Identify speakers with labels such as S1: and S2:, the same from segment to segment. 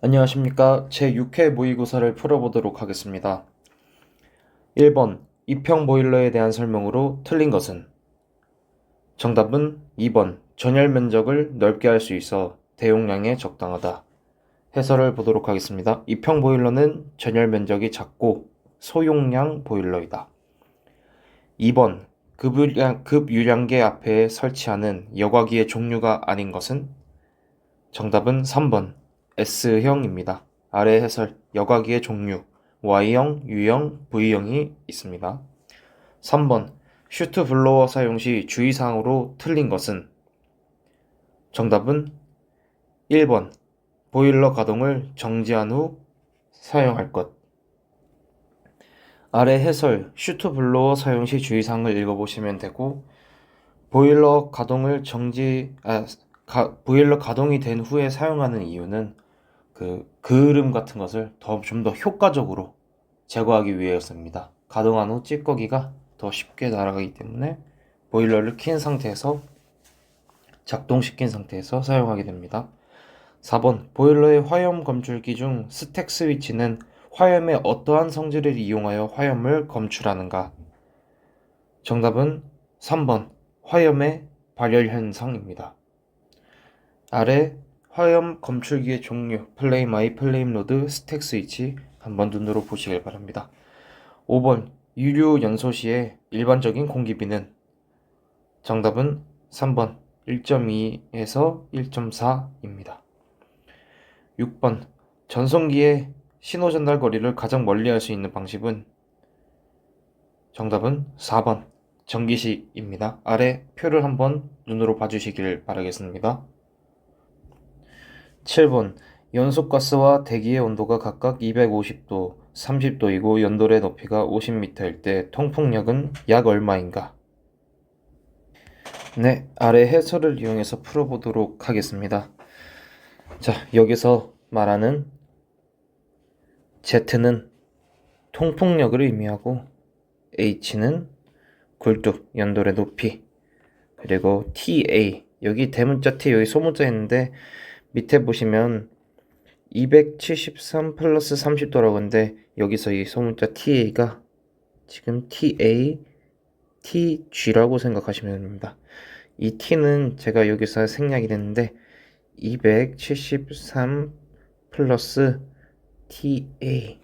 S1: 안녕하십니까. 제6회 모의고사를 풀어보도록 하겠습니다. 1번 이평 보일러에 대한 설명으로 틀린 것은? 정답은 2번 전열 면적을 넓게 할 수 있어 대용량에 적당하다. 해설을 보도록 하겠습니다. 이평 보일러는 전열 면적이 작고 소용량 보일러이다. 2번 급유량계 앞에 설치하는 여과기의 종류가 아닌 것은? 정답은 3번 S형입니다. 아래 해설 여과기의 종류 Y형, U형, V형이 있습니다. 3번 슈트 블로어 사용 시 주의사항으로 틀린 것은? 정답은 1번 보일러 가동을 정지한 후 사용할 것. 아래 해설 슈트 블로어 사용 시 주의사항을 읽어보시면 되고, 보일러 가동을 보일러 가동이 된 후에 사용하는 이유는 그을음 같은 것을 좀 더 효과적으로 제거하기 위해였습니다. 가동한 후 찌꺼기가 더 쉽게 날아가기 때문에 보일러를 킨 상태에서 작동시킨 상태에서 사용하게 됩니다. 4번 보일러의 화염 검출기 중 스택 스위치는 화염의 어떠한 성질을 이용하여 화염을 검출하는가? 정답은 3번 화염의 발열 현상입니다. 아래 화염 검출기의 종류, 플레임 아이, 플레임 로드, 스택 스위치 한번 눈으로 보시길 바랍니다. 5번 유류 연소 시의 일반적인 공기비는? 정답은 3번 1.2에서 1.4입니다. 6번 전송기의 신호 전달 거리를 가장 멀리 할 수 있는 방식은? 정답은 4번 전기식입니다. 아래 표를 한번 눈으로 봐주시길 바라겠습니다. 7번 연소가스와 대기의 온도가 각각 250도, 30도이고 연돌의 높이가 50m일 때 통풍력은 약 얼마인가? 네, 아래 해설을 이용해서 풀어보도록 하겠습니다. 자, 여기서 말하는 Z는 통풍력을 의미하고 H는 굴뚝, 연돌의 높이, 그리고 TA, 여기 대문자 T, 여기 소문자 있는데 밑에 보시면 273 플러스 30도라고 하는데 여기서 이 소문자 TA가 지금 TA, TG라고 생각하시면 됩니다. 이 T는 제가 여기서 생략이 됐는데 273 플러스 TA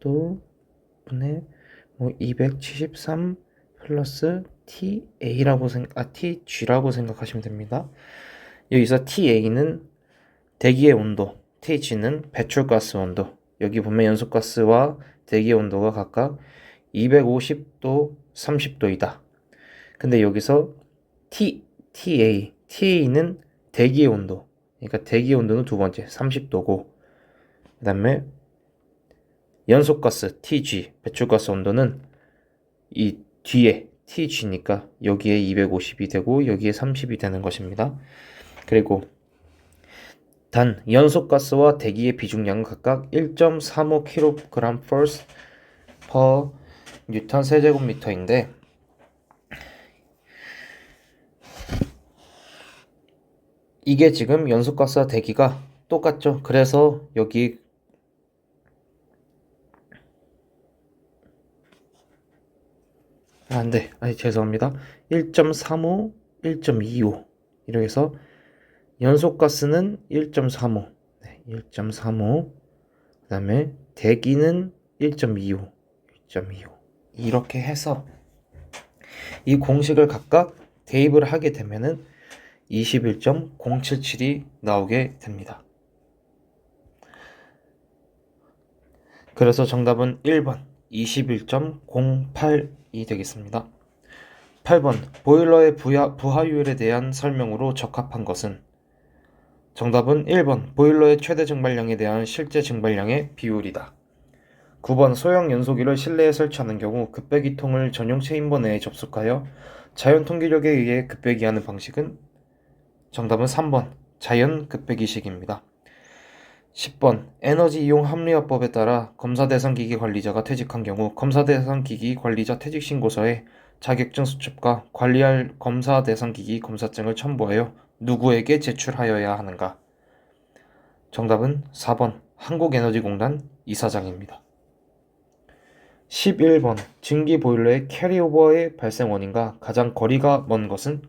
S1: 또 분의 273 플러스 TG라고 생각하시면 됩니다. 여기서 TA는 대기의 온도, TG는 배출가스 온도. 여기 보면 연소가스와 대기의 온도가 각각 250도, 30도이다. 근데 여기서 TA는 대기의 온도. 그러니까 대기의 온도는 두 번째 30도고, 그 다음에 연소가스 TG, 배출가스 온도는 이 뒤에 TG니까 여기에 250이 되고 여기에 30이 되는 것입니다. 그리고 단 연소가스와 대기의 비중량은 각각 1.35kg per 뉴턴 세제곱미터인데 이게 지금 연소가스와 대기가 똑같죠. 그래서 여기 죄송합니다. 1.35, 1.25 이렇게 해서 연소가스는 1.35, 1.35, 그 다음에 대기는 1.25, 1.25 이렇게 해서 이 공식을 각각 대입을 하게 되면은 21.077이 나오게 됩니다. 그래서 정답은 1번 21.08이 되겠습니다. 8번 보일러의 부하율에 대한 설명으로 적합한 것은? 정답은 1번 보일러의 최대 증발량에 대한 실제 증발량의 비율이다. 9번 소형 연소기를 실내에 설치하는 경우 급배기통을 전용 체인버 내에 접속하여 자연 통기력에 의해 급배기하는 방식은? 정답은 3번 자연 급배기식입니다. 10번 에너지 이용 합리화법에 따라 검사 대상 기기 관리자가 퇴직한 경우 검사 대상 기기 관리자 퇴직 신고서에 자격증 수첩과 관리할 검사 대상 기기 검사증을 첨부하여 누구에게 제출하여야 하는가? 정답은 4번 한국에너지공단 이사장입니다. 11번 증기 보일러의 캐리오버의 발생 원인과 가장 거리가 먼 것은?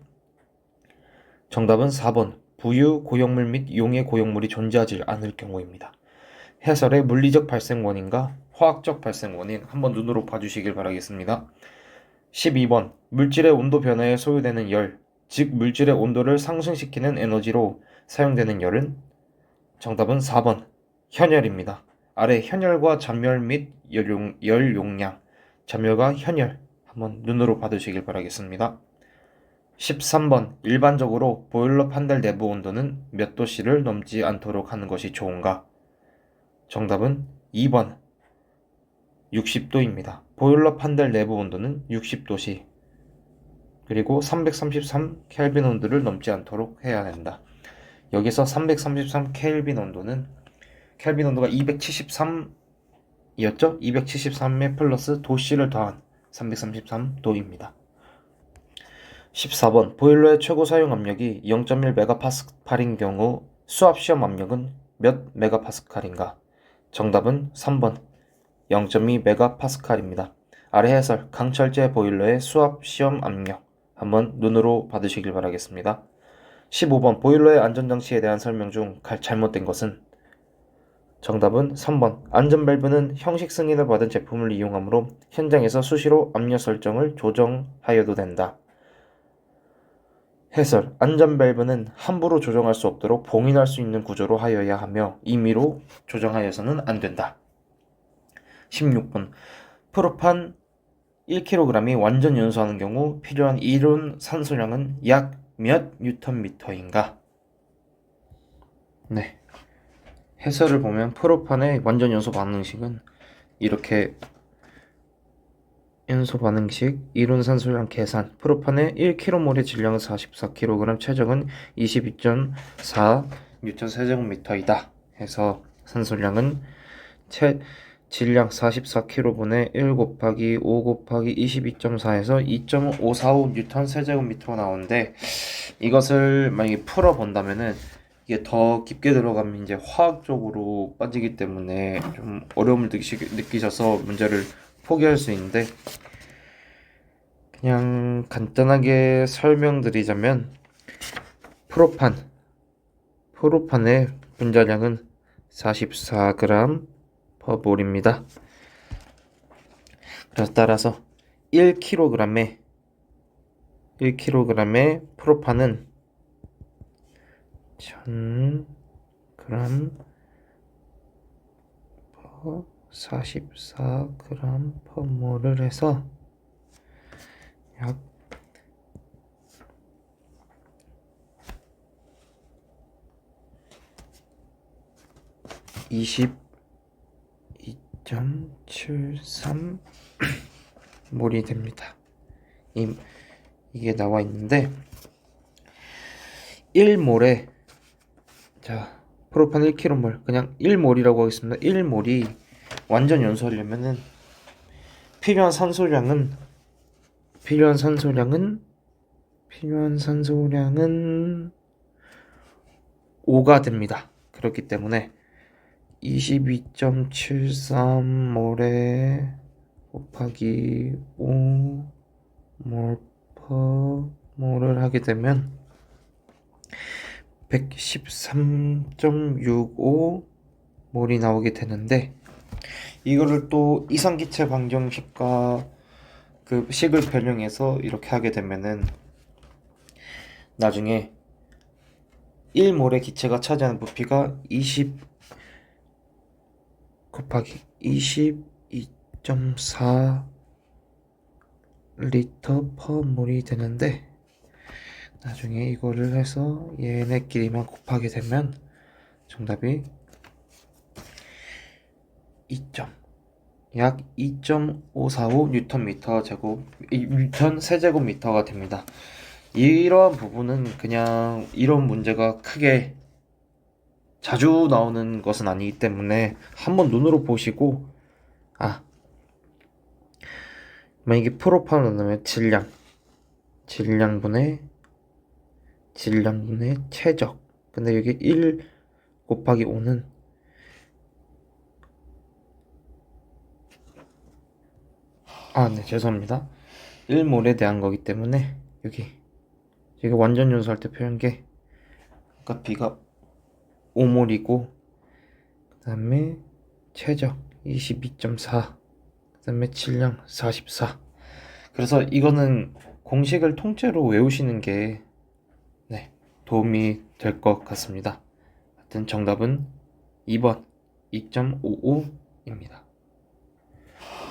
S1: 정답은 4번 부유 고용물 및 용해 고용물이 존재하지 않을 경우입니다. 해설의 물리적 발생 원인과 화학적 발생 원인 한번 눈으로 봐주시길 바라겠습니다. 12번 물질의 온도 변화에 소요되는 열, 즉 물질의 온도를 상승시키는 에너지로 사용되는 열은? 정답은 4번 현열입니다. 아래 현열과 잔열 및 열 용량, 잔열과 현열 한번 눈으로 봐두시길 바라겠습니다. 13번 일반적으로 보일러 판넬 내부 온도는 몇 도씨를 넘지 않도록 하는 것이 좋은가? 정답은 2번 60도입니다. 보일러 판넬 내부 온도는 60도씨 그리고 333 켈빈 온도를 넘지 않도록 해야 된다. 여기서 333 켈빈 온도는 켈빈 온도가 273이었죠? 273에 플러스 도씨를 더한 333도입니다. 14번 보일러의 최고 사용 압력이 0.1 메가파스칼인 경우 수압 시험 압력은 몇 메가파스칼인가? 정답은 3번 0.2 메가파스칼입니다. 아래 해설 강철제 보일러의 수압 시험 압력 한번 눈으로 받으시길 바라겠습니다. 15번 보일러의 안전장치에 대한 설명 중 잘못된 것은? 정답은 3번 안전 밸브는 형식 승인을 받은 제품을 이용하므로 현장에서 수시로 압력 설정을 조정하여도 된다. 해설 안전 밸브는 함부로 조정할 수 없도록 봉인할 수 있는 구조로 하여야 하며 임의로 조정하여서는 안 된다. 16번 프로판 1kg이 완전 연소하는 경우 필요한 이론 산소량은 약 몇 뉴턴미터인가? 네. 해설을 보면 프로판의 완전 연소 반응식은 이렇게 연소 반응식 이론 산소량 계산 프로판의 1km몰의 질량은 44kg 최적은 22.4 뉴턴 세제곱미터이다 해서 산소량은 질량 44kg분의 1 곱하기 5 곱하기 22.4에서 2.545 뉴턴 세제곱미터가 나오는데 이것을 만약에 풀어본다면은 이게 더 깊게 들어가면 이제 화학적으로 빠지기 때문에 좀 어려움을 느끼셔서 문제를 포기할 수 있는데 그냥 간단하게 설명드리자면 프로판의 분자량은 44g per 몰입니다. 그래서 따라서 1kg의 프로판은 1000g per 44g per 몰을 해서 약 22.73 몰이 됩니다. 이게 나와 있는데 1몰에 자 프로판 1km몰 그냥 1몰이라고 하겠습니다. 1몰이 완전 연소하려면은 필요한 산소량은 5가 됩니다. 그렇기 때문에 22.73몰에 곱하기 5몰 per 몰을 하게 되면 113.65 몰이 나오게 되는데 이거를 또 이상기체 방정식과 그 식을 변형해서 이렇게 하게 되면은 나중에 1몰의 기체가 차지하는 부피가 20 곱하기 22.4 리터 퍼 몰이 되는데 나중에 이거를 해서 얘네끼리만 곱하게 되면 정답이 약 2.545 뉴턴 세제곱미터가 됩니다. 이러한 부분은 그냥 이런 문제가 크게 자주 나오는 것은 아니기 때문에 한번 눈으로 보시고 만약에 프로판을 넣으면 질량분의 최적 근데 여기 1 곱하기 5는 네, 죄송합니다. 1몰에 대한 거기 때문에 여기 완전 연소할 때 표현게 아까 B가 5몰이고 그 다음에 최적 22.4 그 다음에 질량 44. 그래서 이거는 공식을 통째로 외우시는 게 도움이 될 것 같습니다. 하여튼 정답은 2번 2.55입니다.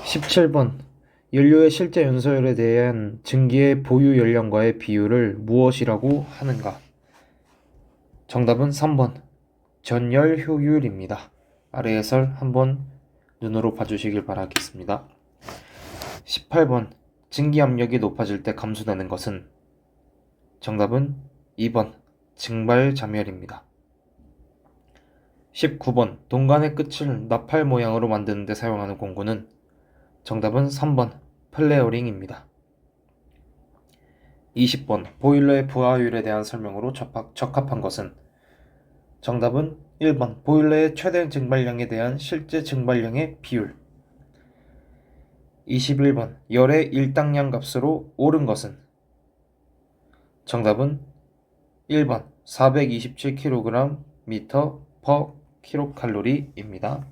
S1: 17번 연료의 실제 연소율에 대한 증기의 보유 연량과의 비율을 무엇이라고 하는가? 정답은 3번 전열 효율입니다. 아래 해설 한번 눈으로 봐주시길 바라겠습니다. 18번 증기 압력이 높아질 때 감소되는 것은? 정답은 2번 증발 잠열입니다. 19번 동간의 끝을 나팔 모양으로 만드는 데 사용하는 공구는? 정답은 3번 플레어링입니다. 20번 보일러의 부하율에 대한 설명으로 적합한 것은? 정답은 1번 보일러의 최대 증발량에 대한 실제 증발량의 비율. 21번 열의 일당량 값으로 오른 것은? 정답은 1번 427kg 미터 per 킬로칼로리입니다.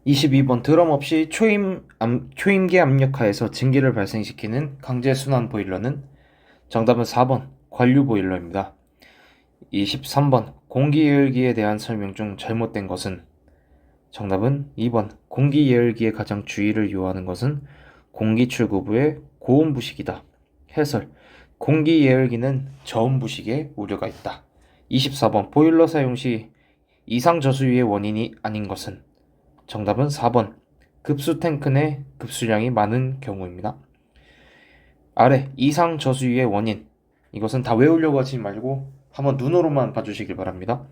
S1: 22번 드럼 없이 초임계 압력하에서 증기를 발생시키는 강제순환 보일러는? 정답은 4번 관류 보일러입니다. 23번 공기예열기에 대한 설명 중 잘못된 것은? 정답은 2번 공기예열기의 가장 주의를 요하는 것은 공기출구부의 고온부식이다. 해설 공기예열기는 저온부식에 우려가 있다. 24번 보일러 사용 시 이상저수유의 원인이 아닌 것은? 정답은 4번 급수 탱크 내 급수량이 많은 경우입니다. 아래 이상저수유의 원인, 이것은 다 외우려고 하지 말고 한번 눈으로만 봐주시길 바랍니다.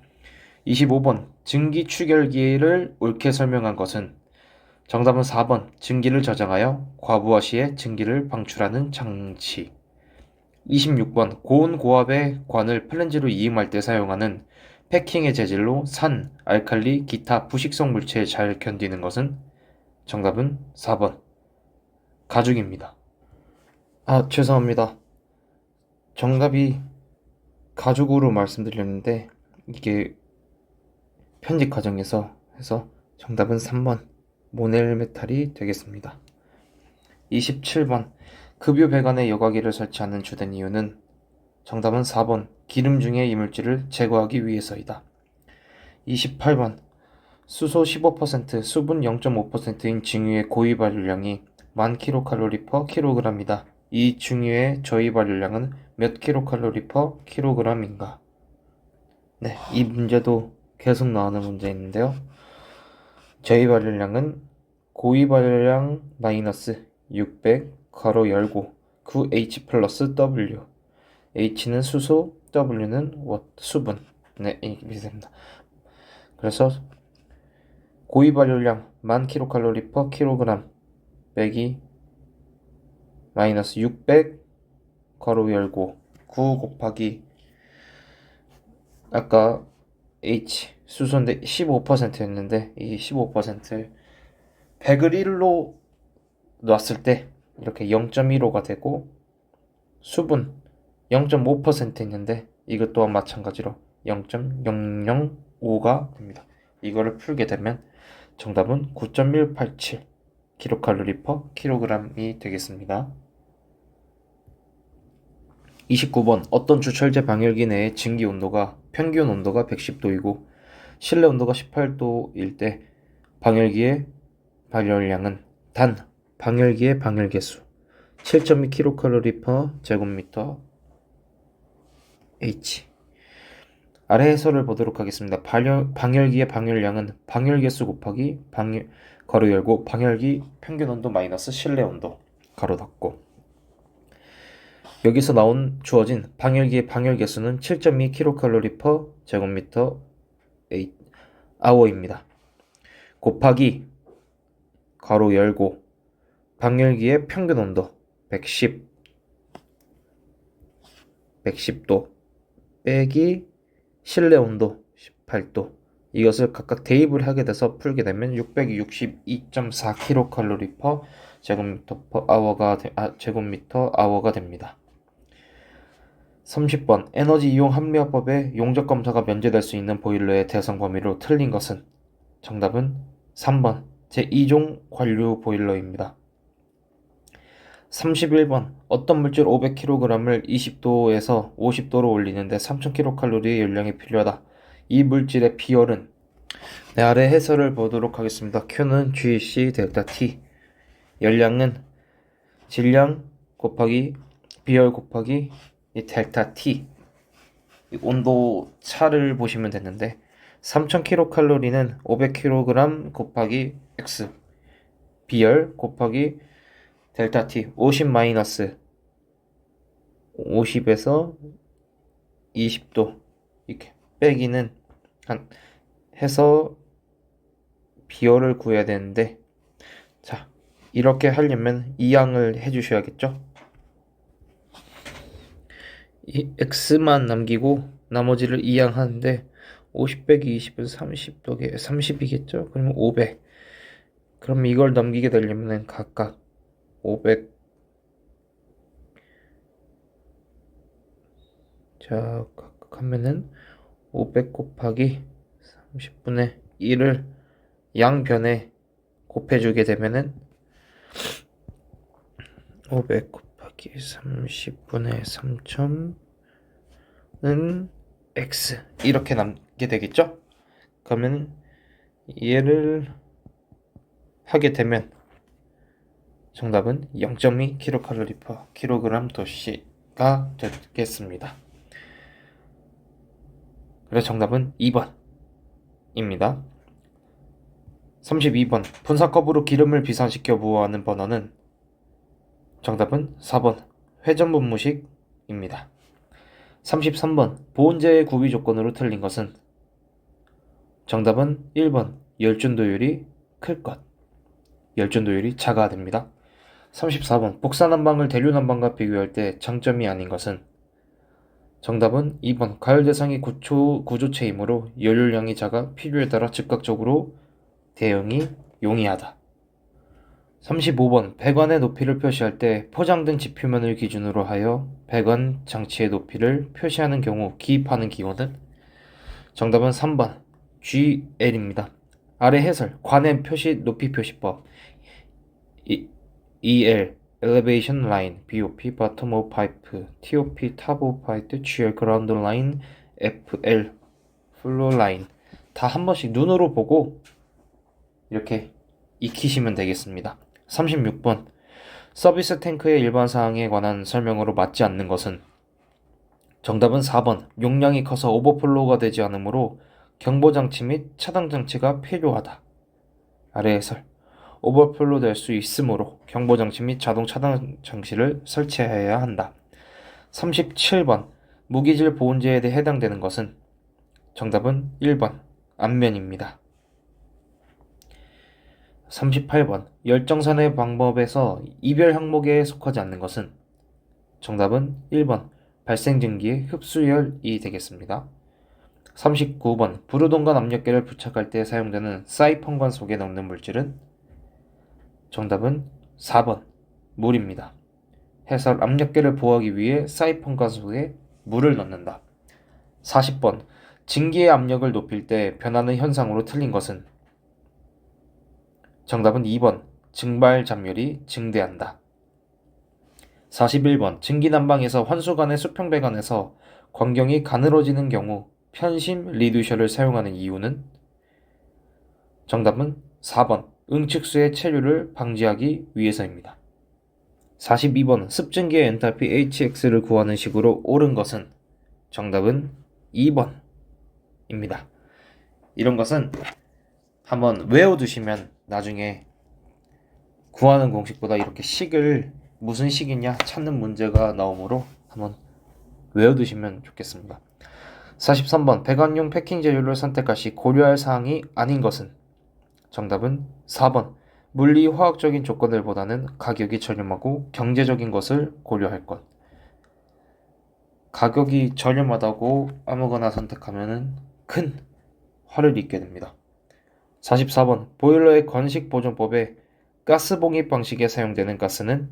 S1: 25번 증기 추결기를 옳게 설명한 것은? 정답은 4번 증기를 저장하여 과부하 시에 증기를 방출하는 장치. 26번 고온 고압의 관을 플랜지로 이음할 때 사용하는 패킹의 재질로 산, 알칼리, 기타 부식성 물체에 잘 견디는 것은? 정답은 4번 가죽입니다. 죄송합니다. 정답이 가죽으로 말씀드렸는데 이게 편집 과정에서 해서 정답은 3번 모넬메탈이 되겠습니다. 27번 급유 배관에 여과기를 설치하는 주된 이유는? 정답은 4번 기름 중의 이물질을 제거하기 위해서이다. 28번 수소 15%, 수분 0.5%인 증유의 고유 발유량이 1000kcal per kg이다. 이 증유의 저희 발유량은 몇 kcal per kg인가? 네, 이 문제도 계속 나오는 문제인데요. 저희 발열량은 고위 발열량 마이너스 600 괄호 열고 9H 플러스 W. H는 수소, W는 수분. 네, 이렇게 됩니다. 그래서 고위 발열량 1000kcal per kg 빼기 마이너스 600 괄호 열고 9 곱하기 아까 H 수소인데 15%였는데 이 15%를 100을 1로 놨을 때 이렇게 0.15가 되고 수분 0.5% 있는데 이것 또한 마찬가지로 0.005가 됩니다. 이거를 풀게 되면 정답은 9.187 kcal per kg이 되겠습니다. 29번 어떤 주철제 방열기 내의 증기 온도가 평균 온도가 110도이고 실내 온도가 18도일 때 방열기의 발열량은 단 방열기의 방열 개수 7.2 kcal per 제곱미터 H. 아래 해설을 보도록 하겠습니다. 방열기의 방열량은 방열 개수 곱하기 괄호 열고 방열기 평균 온도 마이너스 실내 온도 가로 닫고. 여기서 주어진 방열기의 방열 개수는 7.2 kcal per 제곱미터 hour입니다. 곱하기 괄호 열고 방열기의 평균 온도 110도 빼기 실내 온도 48도. 이것을 각각 대입을 하게 돼서 풀게 되면 662.4kcal per 제곱미터 아워가 됩니다. 30번 에너지 이용 합리화법에 용적 검사가 면제될 수 있는 보일러의 대상 범위로 틀린 것은 정답은 3번 제2종 관류 보일러입니다. 31번 어떤 물질 500kg을 20도에서 50도로 올리는데 3000kcal의 열량이 필요하다. 이 물질의 비열은 아래 해설을 보도록 하겠습니다. Q는 GC 델타 T, 열량은 질량 곱하기 비열 곱하기 이 델타 T, 이 온도 차를 보시면 되는데 3000kcal는 500kg 곱하기 X, 비열 곱하기 델타 T 50 마이너스 50에서 20도 이렇게 빼기는 한 해서 비열을 구해야 되는데, 자 이렇게 하려면 이항을 해주셔야겠죠. 이 x만 남기고 나머지를 이항하는데 50 빼기 20은 30도게 30이겠죠. 그러면 500. 그럼 이걸 넘기게 되려면 각각 500, 자 각각 하면은 500 곱하기 30분의 1을 양변에 곱해주게 되면은 500 곱하기 30분의 3000은 x 이렇게 남게 되겠죠. 그러면 얘를 하게 되면 정답은 0.2kcal per kg 도시가 되겠습니다. 그래서 정답은 2번입니다. 32번 분사컵으로 기름을 비산시켜 부어하는 버너는 정답은 4번 회전분무식입니다. 33번 보온재의 구비 조건으로 틀린 것은 정답은 1번 열준도율이 클 것, 열준도율이 작아야 됩니다. 34번 복사난방을 대류난방과 비교할 때 장점이 아닌 것은 정답은 2번 가열 대상이 구조체이므로 연료량이 작아 필요에 따라 즉각적으로 대응이 용이하다. 35번 배관의 높이를 표시할 때 포장등 지표면을 기준으로 하여 배관 장치의 높이를 표시하는 경우 기입하는 기호는 정답은 3번 GL입니다. 아래 해설 관의 표시 높이 표시법 EL Elevation Line, BOP Bottom of Pipe, TOP Top of Pipe, GL Ground Line, FL Flow Line 다 한 번씩 눈으로 보고 이렇게 익히시면 되겠습니다. 36번 서비스 탱크의 일반 사항에 관한 설명으로 맞지 않는 것은 정답은 4번 용량이 커서 오버플로우가 되지 않으므로 경보장치 및 차단장치가 필요하다. 아래 해설 오버플로우 될 수 있으므로 경보장치 및 자동 차단 장치를 설치해야 한다. 37번 무기질 보온재에 대해 해당되는 것은 정답은 1번 앞면입니다. 38번 열정산의 방법에서 이별 항목에 속하지 않는 것은 정답은 1번 발생증기의 흡수열이 되겠습니다. 39번 부르동관 압력계를 부착할 때 사용되는 사이펀관 속에 넣는 물질은 정답은 4번 물입니다. 해설 압력계를 보호하기 위해 사이펀관 속에 물을 넣는다. 40번 증기의 압력을 높일 때 변하는 현상으로 틀린 것은 정답은 2번 증발 잠열이 증대한다. 41번 증기난방에서 환수관의 수평배관에서 광경이 가늘어지는 경우 편심 리듀셔를 사용하는 이유는 정답은 4번 응축수의 체류를 방지하기 위해서입니다. 42번 습증기의 엔탈피 HX를 구하는 식으로 옳은 것은 정답은 2번입니다. 이런 것은 한번 외워두시면 나중에 구하는 공식보다 이렇게 식을 무슨 식이냐 찾는 문제가 나오므로 한번 외워두시면 좋겠습니다. 43번 배관용 패킹 재료를 선택할 시 고려할 사항이 아닌 것은 정답은 4번 물리 화학적인 조건들보다는 가격이 저렴하고 경제적인 것을 고려할 것. 가격이 저렴하다고 아무거나 선택하면 큰 화를 입게 됩니다. 44번 보일러의 건식보존법에 가스봉입 방식에 사용되는 가스는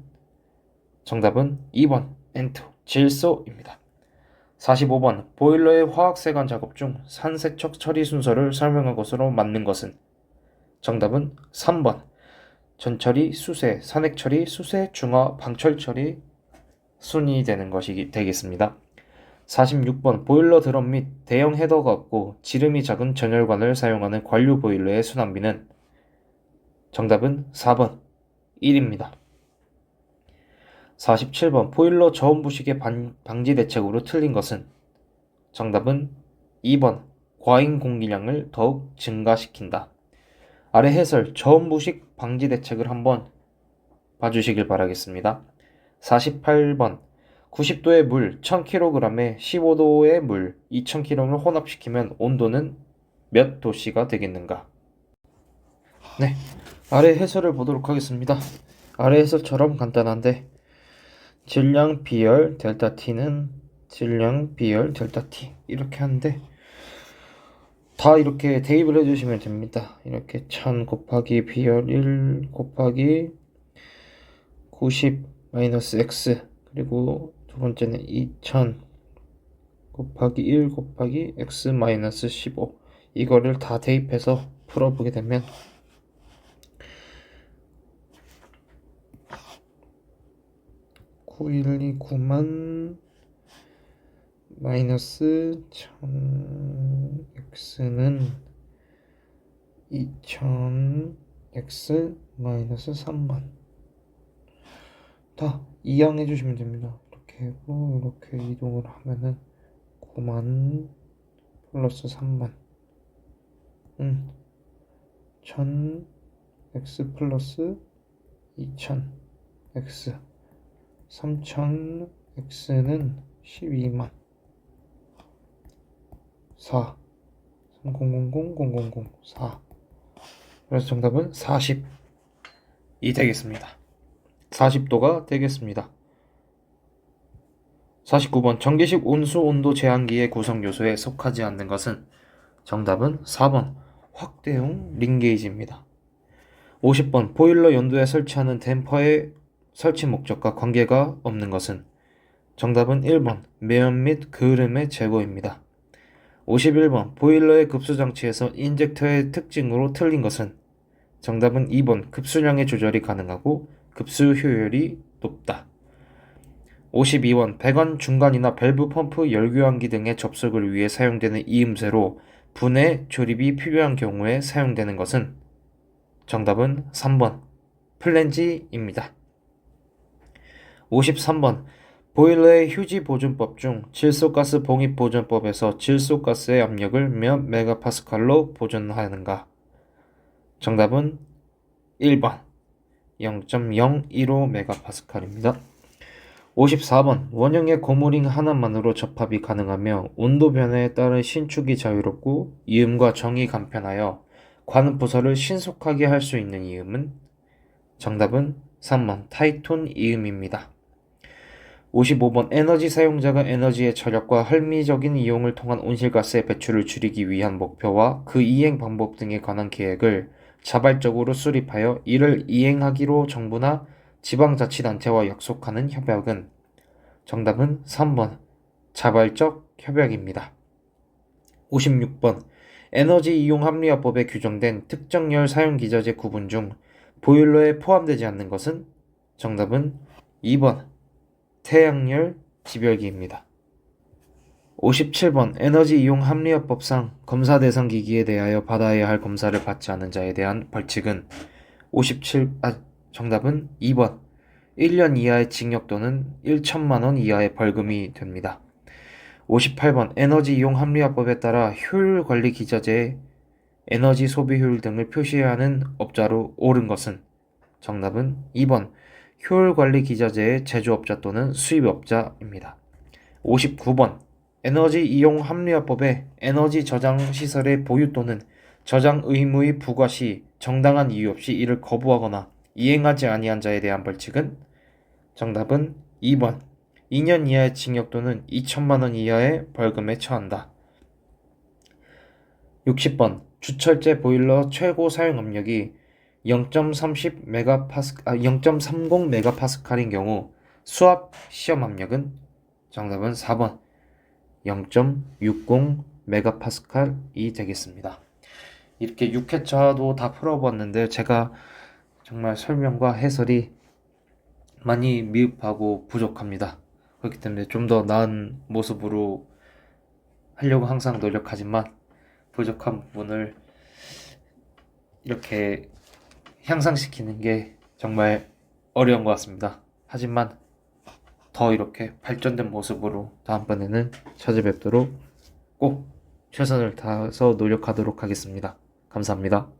S1: 정답은 2번 N2 질소입니다. 45번 보일러의 화학세관 작업 중 산세척 처리 순서를 설명한 것으로 맞는 것은 정답은 3번 전처리, 수세, 산액처리, 수세, 중화, 방철처리 순이 되는 것이 되겠습니다. 46번 보일러 드럼 및 대형 헤더가 없고 지름이 작은 전열관을 사용하는 관류 보일러의 순환비는 정답은 4번 1입니다. 47번 보일러 저온 부식의 방지 대책으로 틀린 것은 정답은 2번 과잉 공기량을 더욱 증가시킨다. 아래 해설 저온 부식 방지 대책을 한번 봐주시길 바라겠습니다. 48번 90도의 물 1000kg에 15도의 물 2000kg을 혼합시키면 온도는 몇 도씨가 되겠는가? 네, 아래 해설을 보도록 하겠습니다. 아래 해설처럼 간단한데 질량 비열 델타 T는 질량 비열 델타 T 이렇게 하는데 다 이렇게 대입을 해주시면 됩니다. 이렇게 1000 곱하기 비열 1 곱하기 90 마이너스 x 그리고 두 번째는 2000 곱하기 1 곱하기 x 마이너스 15 이거를 다 대입해서 풀어보게 되면 9129만 마이너스 1000 x는 2000 x 마이너스 3만 다 이항해 주시면 됩니다. 이렇게 하고 이렇게 이동을 하면은 9만 플러스 3만 1000 x 플러스 2000 x 3000 x는 12만 4 3000 4 그래서 정답은 40이 되겠습니다. 40도가 되겠습니다. 49번 전기식 온수 온도 제한기의 구성 요소에 속하지 않는 것은 정답은 4번 확대용 링게이지입니다. 50번 보일러 연도에 설치하는 댐퍼의 설치 목적과 관계가 없는 것은 정답은 1번 매연 및 그을음의 제거입니다. 51번 보일러의 급수장치에서 인젝터의 특징으로 틀린 것은 정답은 2번 급수량의 조절이 가능하고 급수 효율이 높다. 52번 배관 중간이나 밸브 펌프 열교환기 등의 접속을 위해 사용되는 이음새로 분해 조립이 필요한 경우에 사용되는 것은 정답은 3번 플랜지입니다. 53번 보일러의 휴지보존법 중 질소가스 봉입보존법에서 질소가스의 압력을 몇 메가파스칼로 보존하는가? 정답은 1번 0.015 메가파스칼입니다. 54번 원형의 고무링 하나만으로 접합이 가능하며 온도 변화에 따른 신축이 자유롭고 이음과 정이 간편하여 관음 부서를 신속하게 할 수 있는 이음은 정답은 3번 타이톤 이음입니다. 55번 에너지 사용자가 에너지의 절약과 합리적인 이용을 통한 온실가스의 배출을 줄이기 위한 목표와 그 이행 방법 등에 관한 계획을 자발적으로 수립하여 이를 이행하기로 정부나 지방자치단체와 약속하는 협약은 정답은 3번 자발적 협약입니다. 56번 에너지 이용 합리화법에 규정된 특정열 사용기자재 구분 중 보일러에 포함되지 않는 것은 정답은 2번 태양열 지별기입니다. 57번 에너지 이용 합리화법상 검사 대상 기기에 대하여 받아야 할 검사를 받지 않은 자에 대한 벌칙은 정답은 2번 1년 이하의 징역 또는 1천만 원 이하의 벌금이 됩니다. 58번 에너지 이용 합리화법에 따라 효율 관리 기자재에 에너지 소비 효율 등을 표시해야 하는 업자로 옳은 것은 정답은 2번 효율 관리 기자재의 제조업자 또는 수입업자입니다. 59번 에너지 이용 합리화법에 에너지 저장 시설의 보유 또는 저장 의무의 부과 시 정당한 이유 없이 이를 거부하거나 이행하지 아니한 자에 대한 벌칙은 정답은 2번 2년 이하의 징역 또는 2천만 원 이하의 벌금에 처한다. 60번 주철제 보일러 최고 사용 압력이 0.30 메가파스칼, 0.30 메가파스칼인 경우 수압 시험 압력은 정답은 4번 0.60 메가파스칼이 되겠습니다. 이렇게 6회차도 다 풀어봤는데 제가 정말 설명과 해설이 많이 미흡하고 부족합니다. 그렇기 때문에 좀 더 나은 모습으로 하려고 항상 노력하지만 부족한 부분을 이렇게 향상시키는 게 정말 어려운 것 같습니다. 하지만 더 이렇게 발전된 모습으로 다음번에는 찾아뵙도록 꼭 최선을 다해서 노력하도록 하겠습니다. 감사합니다.